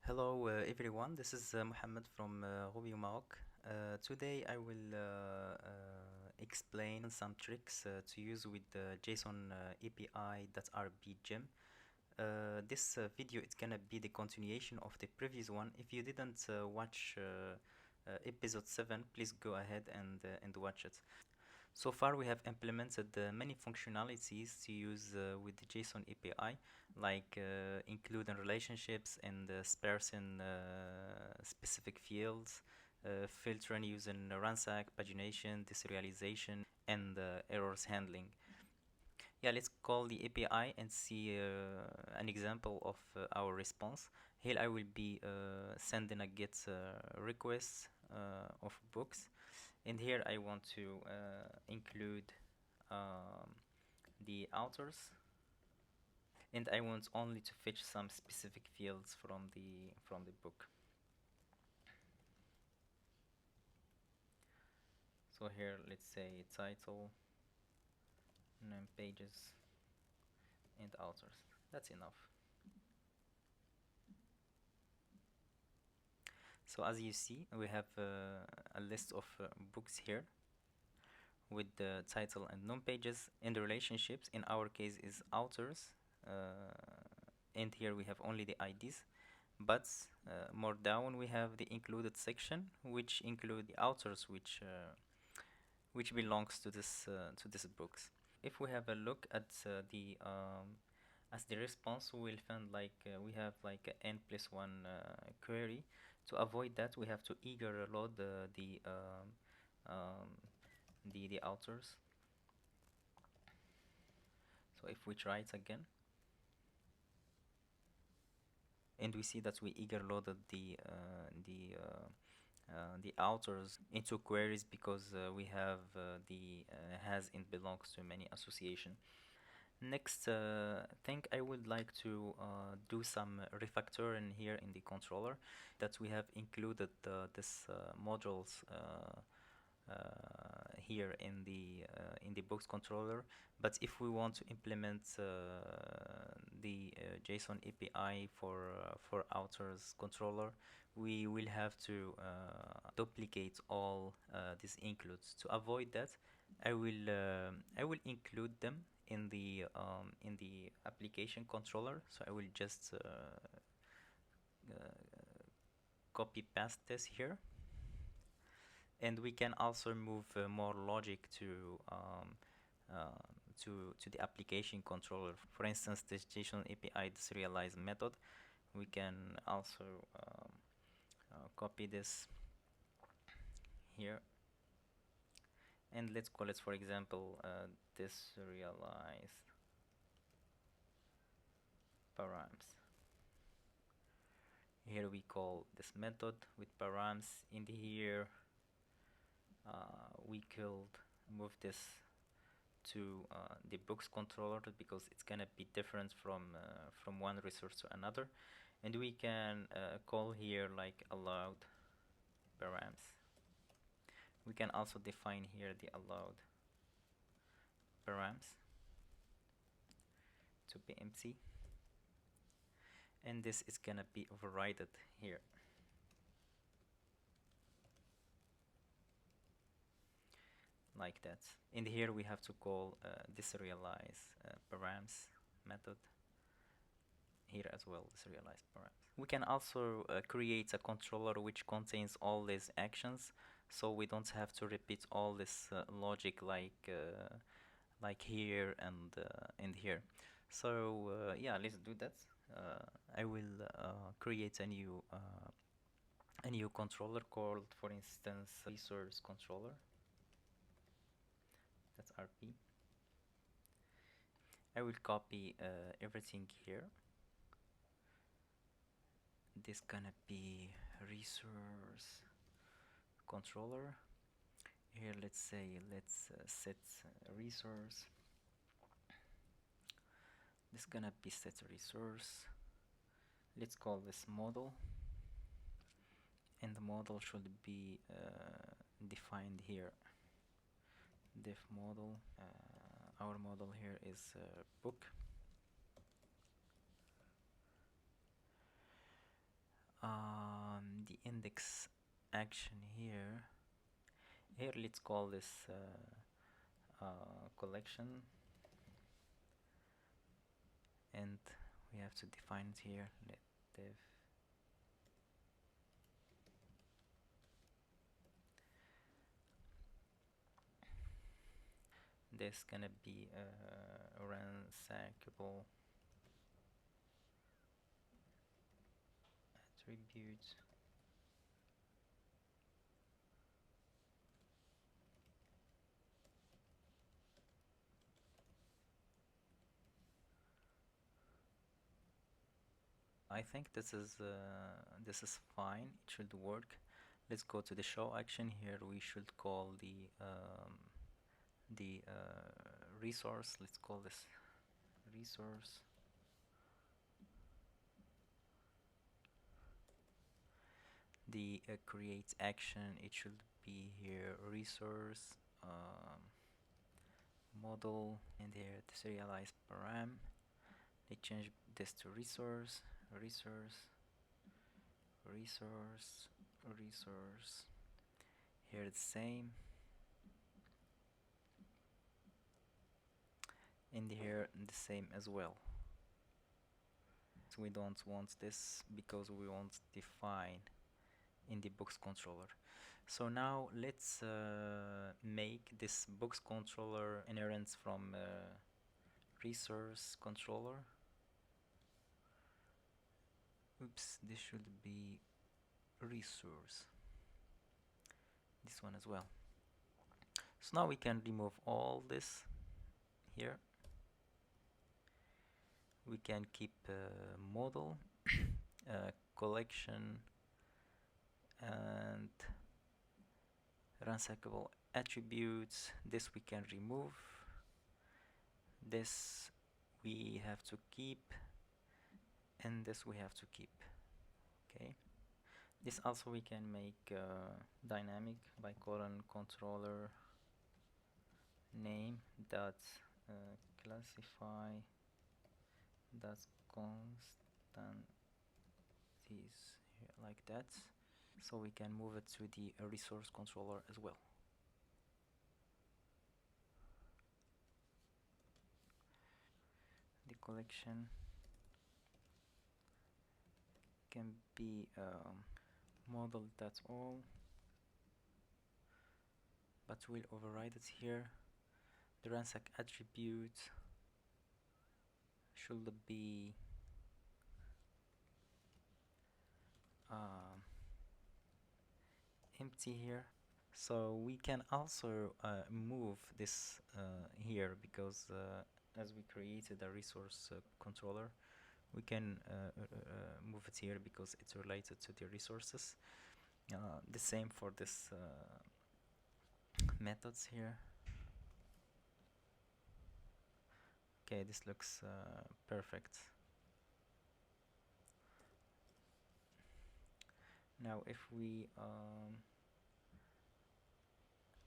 Hello everyone, this is Mohammed from Roubaix, Maroc. Today I will explain some tricks to use with the JSON API.rb gem. This video is gonna be the continuation of the previous one. If you didn't watch episode 7, please go ahead and watch it. So far we have implemented many functionalities to use with the JSON API, like including relationships and sparsing specific fields, filtering using ransack, pagination, deserialization, and errors handling. Yeah, let's call the API and see an example of our response. Here I will be sending a GET request of books, and here I want to include um, the authors, and I want only to fetch some specific fields from the book. So here let's say title, name, pages, and authors. That's enough. So as you see, we have a list of books here with the title and known pages, and the relationships in our case is authors, and here we have only the IDs. But more down we have the included section, which include the authors which belongs to this books. If we have a look at the as the response, we will find like we have like a n+1 query. To avoid that, we have to eager load um, the authors. So if we try it again, and we see that we eager loaded the authors into queries because we have the has and belongs to many association. Next thing, I would like to do some refactoring here in the controller, that we have included this modules here in the box controller. But if we want to implement the JSON API for authors controller, we will have to duplicate all these includes. To avoid that, I will include them in the application controller. So I will just copy paste this here, and we can also move more logic to the application controller. For instance, this JSON API serialize method, we can also copy this here, and let's call it, for example, this serialize params. Here we call this method with params. In here we could move this to the books controller, because it's gonna be different from one resource to another, and we can call here like allowed params. We can also define here the allowed params to be empty, and this is gonna be overridden here. Like that. In here we have to call the serialize params method here as well, the serialize params. We can also create a controller which contains all these actions, so we don't have to repeat all this logic like here and here. So yeah, let's do that. I will create a new controller called, for instance, resource controller. That's RP. I will copy everything here. This gonna be resource controller. Here let's say let's set resource. This gonna be set resource. Let's call this model, and the model should be defined here. Def model. Our model here is book. index action here. Here let's call this collection, and we have to define it here. Let div this gonna be ransackable attributes. I think this is fine. It should work. Let's go to the show action. Here we should call the resource. Let's call this resource. The create action, it should be here resource model, and here the serialize param. Let's change this to resource, resource, resource, resource. Here the same, and here the same as well. So we don't want this because we want define in the box controller. So now let's make this box controller inherent from resource controller. Oops, this should be resource. This one as well. So now we can remove all this here. We can keep model, collection, and ransackable attributes. This we can remove. This we have to keep, and this we have to keep. Okay. This also we can make dynamic by colon controller name dot classify dot constancies here, like that. So we can move it to the resource controller as well. The collection can be model that's all, but we'll override it here. The ransack attribute should be empty here. So we can also move this here, because as we created a resource controller, we can move it here because it's related to the resources. The same for this methods here. Okay, this looks perfect. Now if we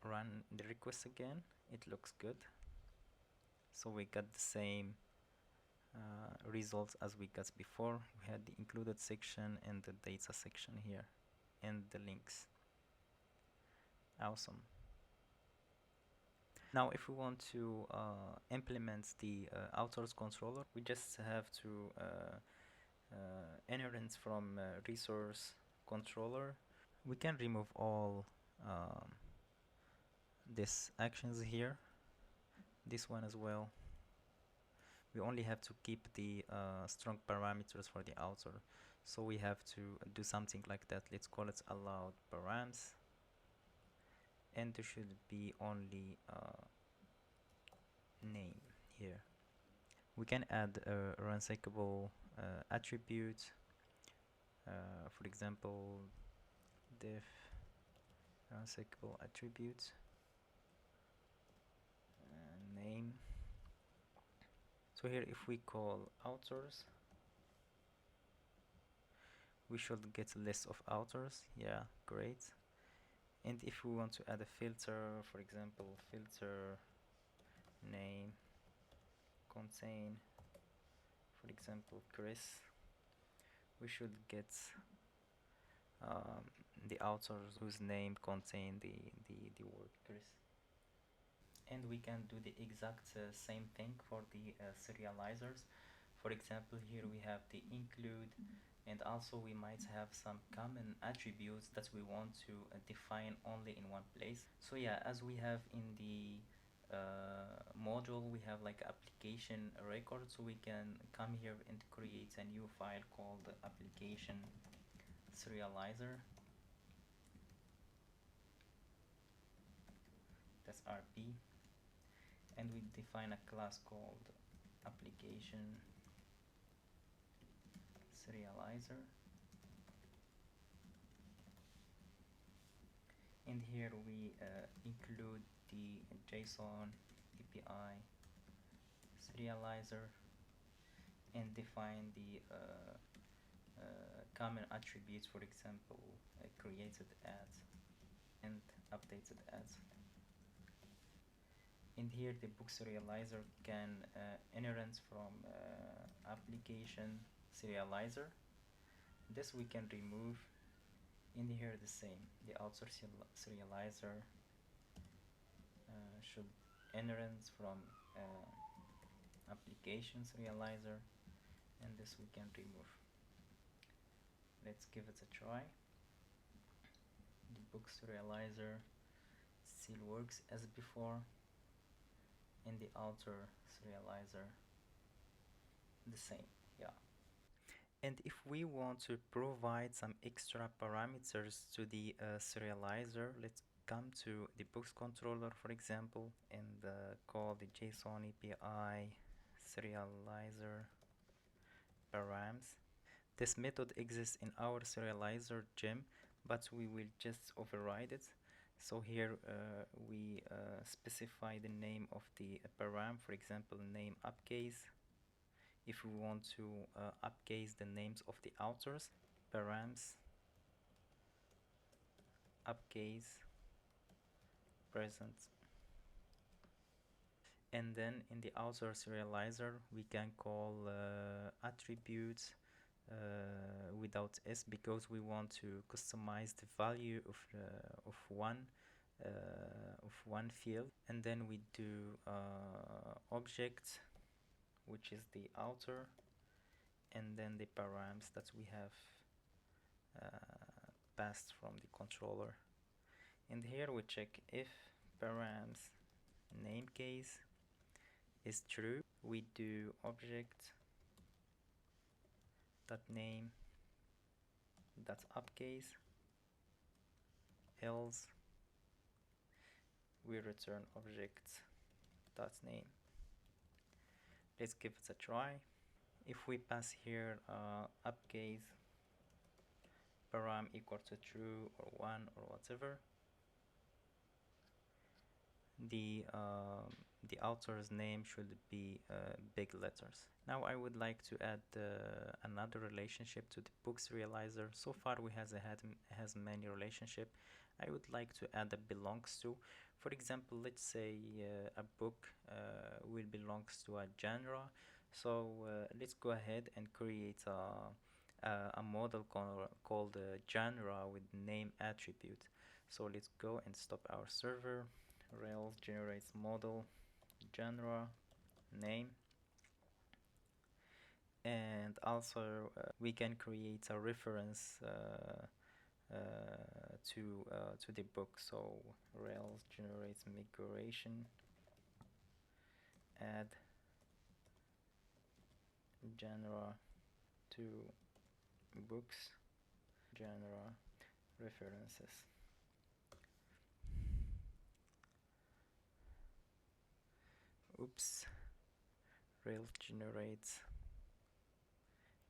run the request again, it looks good. So we got the same results as we got before. We had the included section and the data section here, and the links. Awesome. Now if we want to implement the authors controller, we just have to inherit from resource controller. We can remove all these actions here, this one as well. We only have to keep the strong parameters for the author, so we have to do something like that. Let's call it allowed params, and there should be only name here. We can add a ransackable attribute, for example div ransackable attribute name. So here if we call authors, we should get a list of authors. Yeah, great. And if we want to add a filter, for example filter name contain, for example Chris, we should get the authors whose name contain the word Chris. And we can do the exact same thing for the serializers. For example, here we have the include, and also we might have some common attributes that we want to define only in one place. So yeah, as we have in the module, we have like application record, so we can come here and create a new file called application serializer. That's RP, and we define a class called application serializer. And here we include the JSON API serializer and define the common attributes, for example, created ads and updated ads. And here the book serializer can inherit from application serializer. This we can remove. In here the same, the author serializer should inherit from application serializer, and this we can remove. Let's give it a try. The book serializer still works as before, and the author serializer the same. Yeah. And if we want to provide some extra parameters to the serializer, let's come to the books controller, for example, and call the JSON API serializer params. This method exists in our serializer gem, but we will just override it. So here we specify the name of the param, for example, name upcase. If we want to upcase the names of the authors, params upcase present. And then in the author serializer we can call attributes without s, because we want to customize the value of one field. And then we do object, which is the author, and then the params that we have passed from the controller. And here we check if params name case is true. We do object dot name dot upcase, else we return object dot name. Let's give it a try. If we pass here upcase param equal to true or 1 or whatever, the author's name should be big letters. Now I would like to add another relationship to the book serializer. So far we has many relationship. I would like to add a belongs to. For example, let's say a book will belongs to a genre. So let's go ahead and create a model called genre with name attribute. So let's go and stop our server. Rails generates model genre name, and also we can create a reference to the book. So Rails generates migration, add genre to books, genre references. Oops, Rails generates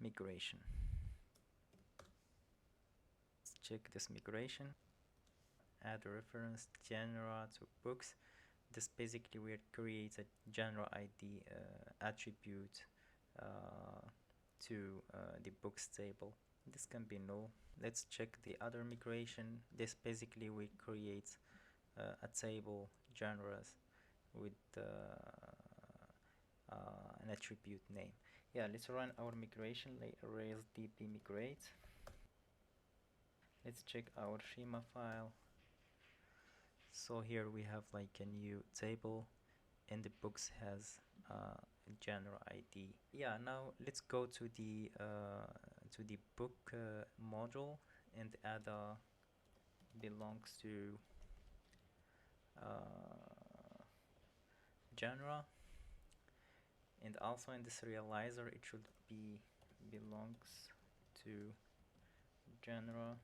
migration. Let's check this migration. Add a reference genre to books. This basically will create a genre ID attribute to the books table. This can be null. Let's check the other migration. This basically will create a table genres with an attribute name. Yeah, let's run our migration. Rails db migrate. Let's check our schema file. So here we have like a new table, and the books has genre ID. Yeah, now let's go to the book module and add a belongs to genre, and also in the serializer it should be belongs to genre.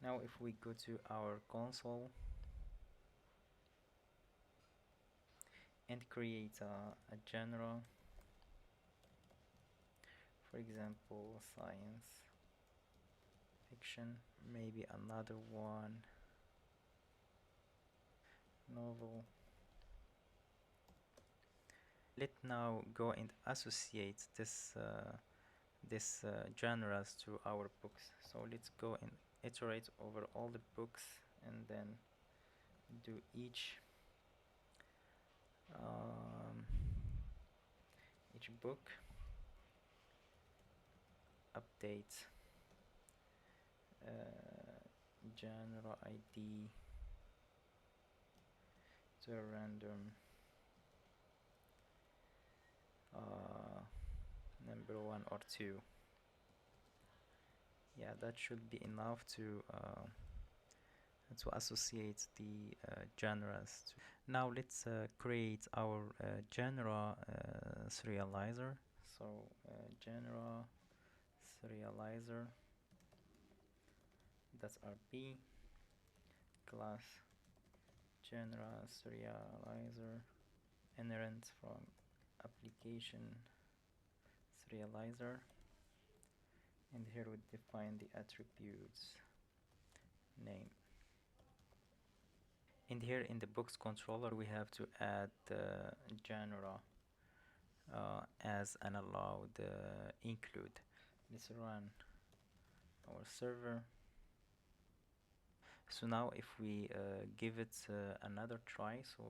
Now if we go to our console and create a genre, for example science fiction, maybe another one, novel. Let's now go and associate this genres to our books. So let's go and iterate over all the books and then do um, each book update genre ID to a random number 1 or 2. Yeah, that should be enough to associate the genres. Now let's create our genre serializer. So genre serializer, that's RB class genre serializer, inherent from application serializer, and here we define the attributes name. And here in the books controller we have to add genre as an allowed include. Let's run our server. So now if we give it another try, so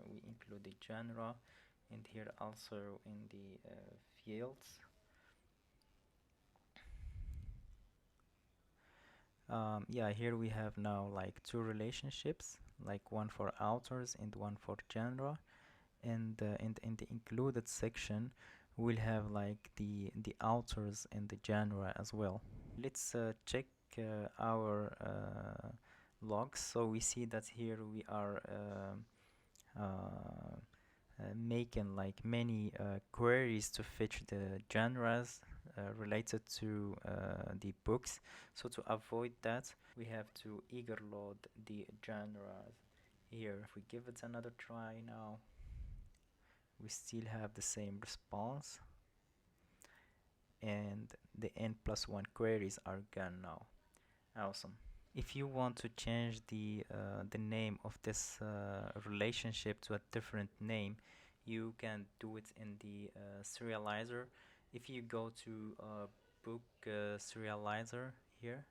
we include the genre, and here also in the fields yeah, here we have now like two relationships, like one for authors and one for genre, and in the included section we'll have like the authors and the genre as well. Let's check our logs. So we see that here we are making like many queries to fetch the genres related to the books. So to avoid that, we have to eager load the genres here. If we give it another try now, we still have the same response, and the n+1 queries are gone now. Awesome. If you want to change the name of this relationship to a different name, you can do it in the serializer. If you go to book serializer here,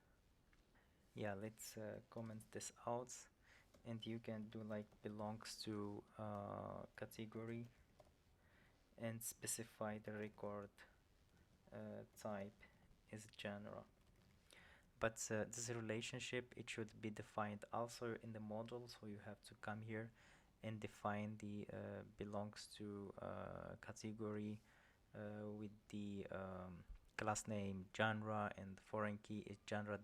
yeah, let's comment this out, and you can do like belongs to category and specify the record type is genre. But this relationship, it should be defined also in the model, so you have to come here and define the belongs to category with the class name genre, and foreign key is genre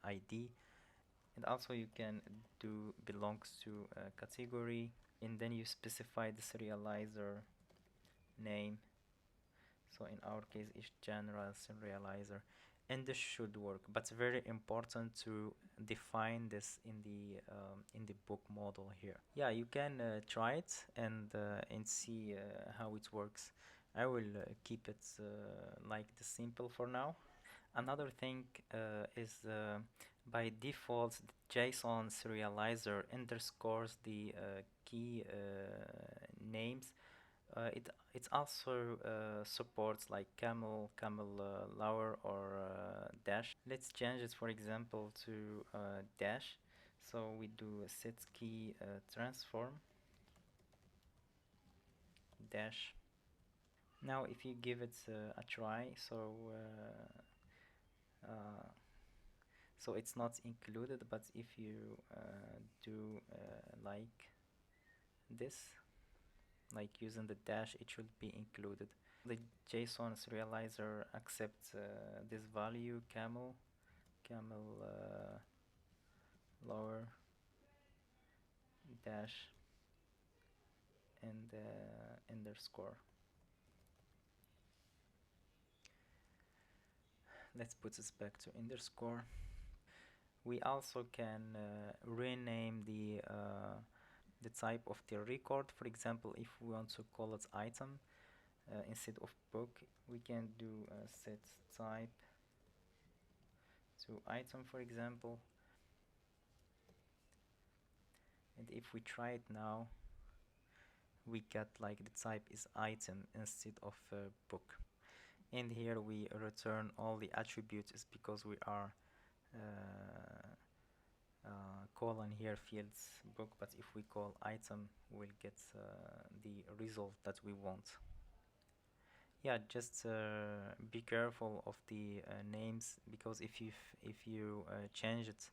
ID. And also you can do belongs to category, and then you specify the serializer name. So in our case it's genre serializer, and this should work. But it's very important to define this in the book model here. Yeah, you can try it and see how it works. I will keep it like this simple for now. Another thing is by default the JSON serializer underscores the key names. It also supports like Camel, Lower, or Dash. Let's change it, for example, to Dash. So we do a set key transform Dash. Now if you give it a try, so uh, so it's not included, but if you do like this, like using the dash, it should be included. The JSON serializer accepts this value camel lower dash and underscore. Let's put this back to underscore. We also can rename the type of the record. For example, if we want to call it item instead of book, we can do set type to item, for example. And if we try it now, we get like the type is item instead of book. And here we return all the attributes is because we are colon here fields book, but if we call item, we'll get the result that we want. Yeah, just be careful of the names, because if you change it,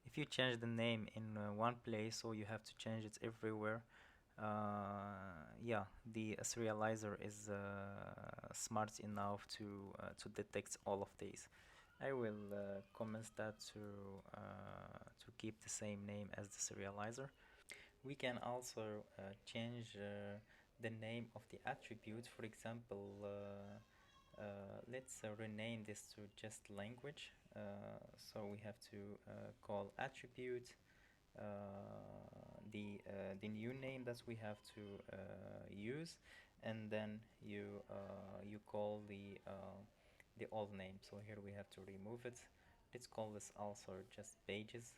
if you change the name in one place, so you have to change it everywhere. Yeah, the serializer is smart enough to detect all of these. I will comment that to keep the same name as the serializer. We can also change the name of the attribute. For example, let's rename this to just language. So we have to call attribute the new name that we have to use, and then you call the old name. So here we have to remove it. Let's call this also just pages.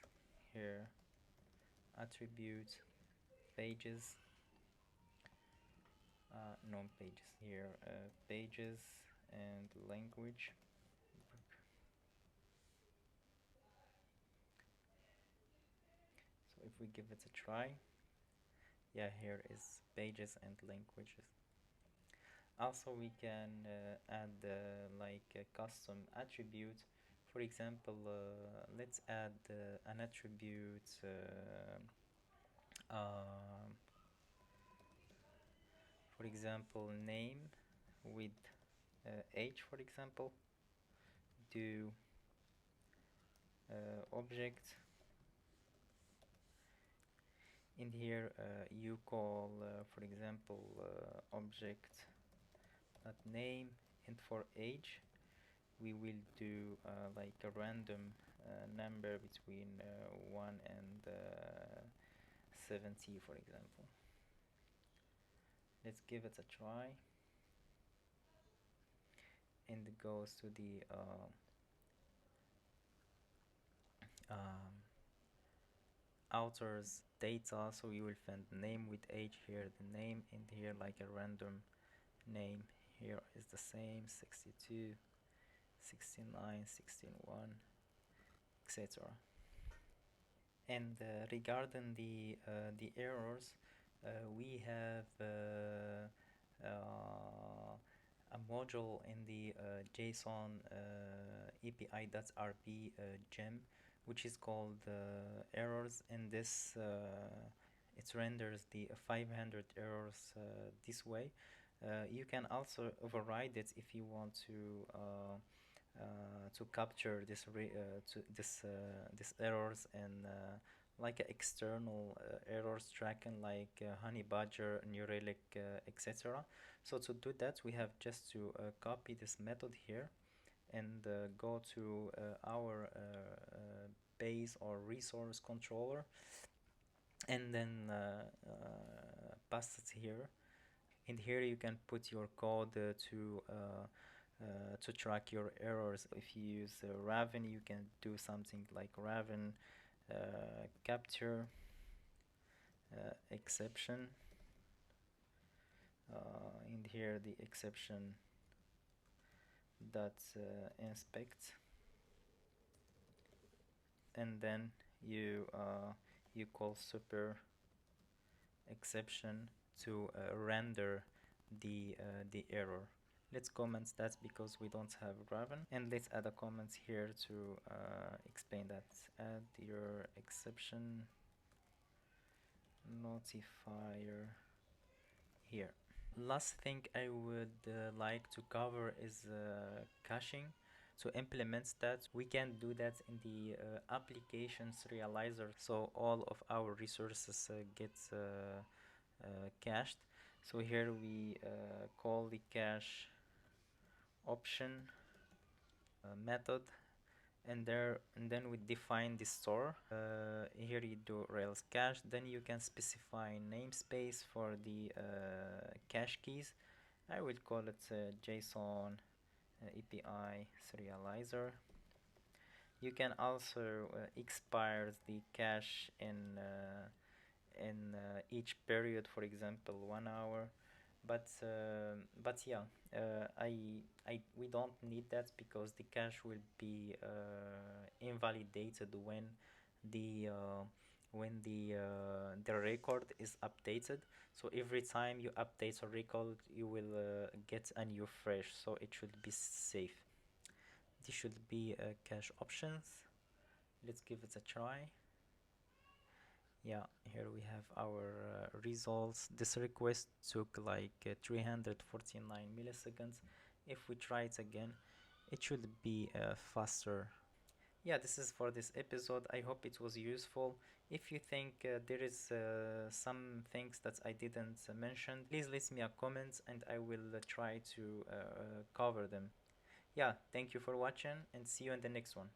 Here attribute pages, non-pages. Here pages and language. So if we give it a try, yeah, here is pages and languages. Also we can add like a custom attribute. For example, let's add an attribute for example name with age, for example. Do object. In here you call for example object at name, and for age we will do like a random number between 1 and 70, for example. Let's give it a try, and it goes to the author's data. So you will find name with age, here the name, and here like a random name. Here is the same 62, 69, 61, etc. And regarding the errors, we have a module in the JSON API.rb gem, which is called errors, and this it renders the 500 errors this way. You can also override it if you want to capture this this errors and like external errors tracking, like honey badger, new relic, etc. So to do that, we have just to copy this method here and go to our base or resource controller, and then pass it here. And here you can put your code to track your errors. If you use Raven, you can do something like Raven capture exception. In here the exception dot inspect, and then you call super exception to render the error. Let's comment that because we don't have Raven, and let's add a comment here to explain that. Add your exception notifier here. Last thing I would like to cover is caching. To implement that, we can do that in the application Serializer, so all of our resources get cached. So here we call the cache option method, and then we define the store. Here you do Rails cache, then you can specify namespace for the cache keys. I will call it JSON API Serializer. You can also expire the cache in each period, for example 1 hour. But yeah, we don't need that because the cache will be invalidated when the record is updated. So every time you update a record, you will get a new fresh, so it should be safe. This should be cache options. Let's give it a try. Yeah, here we have our results. This request took like 349 milliseconds. If we try it again, it should be faster. Yeah, this is for this episode. I hope it was useful. If you think there is some things that I didn't mention, please leave me a comment and I will try to cover them. Yeah, thank you for watching and see you in the next one.